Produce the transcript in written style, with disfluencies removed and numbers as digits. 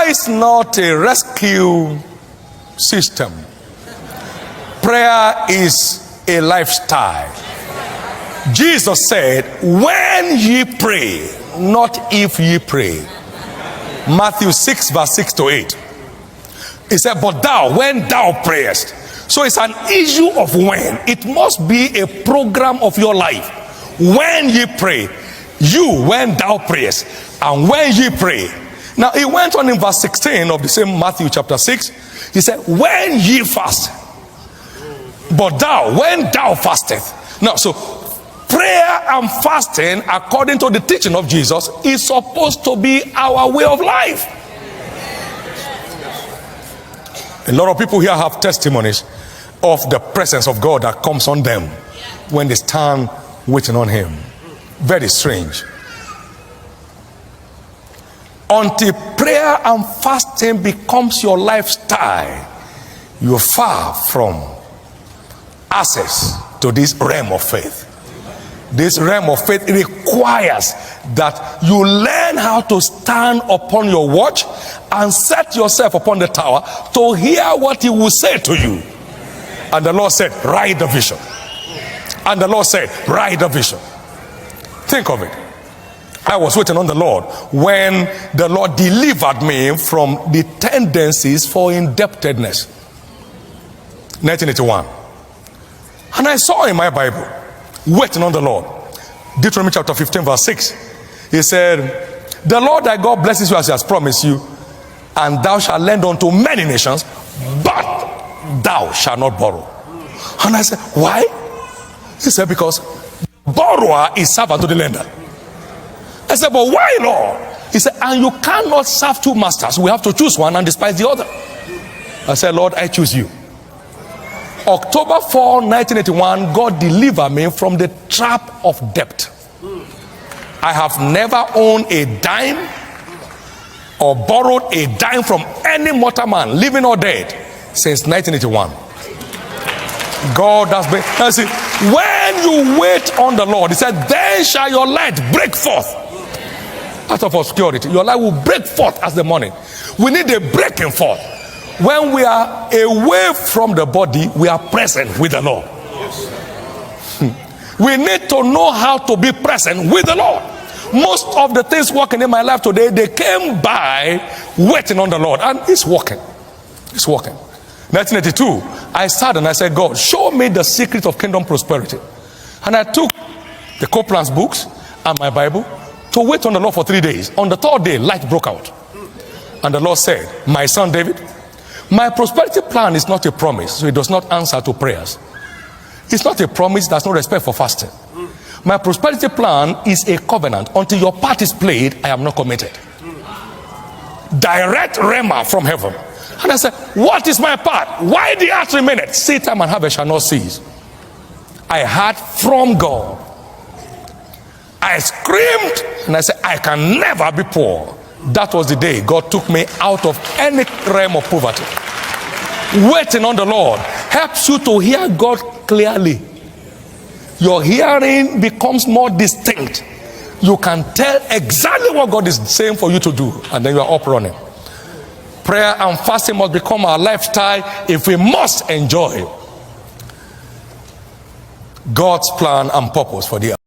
Prayer is not a rescue system. Prayer is a lifestyle. Jesus said, when ye pray, not if ye pray. Matthew 6 verse 6 to 8. He said, but thou, when thou prayest. So it's an issue of when. It must be a program of your life. When ye pray, you, when thou prayest, and when ye pray. Now he went on in verse 16 of the same Matthew chapter 6. He said, when ye fast, but thou, when thou fastest. Now, so prayer and fasting, according to the teaching of Jesus, is supposed to be our way of life. A lot of people here have testimonies of the presence of God that comes on them when they stand waiting on him. Very strange. Until prayer and fasting becomes your lifestyle, you're far from access to this realm of faith. This realm of faith requires that you learn how to stand upon your watch and set yourself upon the tower to hear what he will say to you. And the Lord said, write the vision. And the Lord said, write the vision. Think of it. I was waiting on the Lord when the Lord delivered me from the tendencies for indebtedness. 1981. And I saw in my Bible, waiting on the Lord, Deuteronomy chapter 15 verse 6. He said, the Lord thy God blesses you as he has promised you, and thou shalt lend unto many nations, but thou shalt not borrow. And I said, why? He said, because borrower is servant to the lender. I said, but why, Lord? He said, and you cannot serve two masters. We have to choose one and despise the other. I said, Lord, I choose you. October 4, 1981, God delivered me from the trap of debt. I have never owned a dime or borrowed a dime from any mortal man, living or dead, since 1981. God has been. Now see, when you wait on the Lord, he said, then shall your light break forth out of obscurity. Your light will break forth as the morning. We need a breaking forth. When we are away from the body, we are present with the Lord. We need to know how to be present with the Lord. Most of the things working in my life today, they came by waiting on the Lord, and it's working. It's working. 1982, I sat and I said, God, show me the secret of kingdom prosperity. And I took the Copeland's books and my Bible to wait on the Lord for 3 days. On the third day, light broke out. And the Lord said, my son David, my prosperity plan is not a promise, so it does not answer to prayers. It's not a promise, there's no respect for fasting. My prosperity plan is a covenant. Until your part is played, I am not committed. Direct rhema from heaven. And I said, what is my part? Why the earth remaineth? Seed time and harvest shall not cease. I heard from God. I screamed and I said, I can never be poor. That was the day God took me out of any realm of poverty. Waiting on the Lord helps you to hear God clearly. Your hearing becomes more distinct. You can tell exactly what God is saying for you to do, and then you are up running. Prayer and fasting must become our lifestyle if we must enjoy God's plan and purpose for the earth.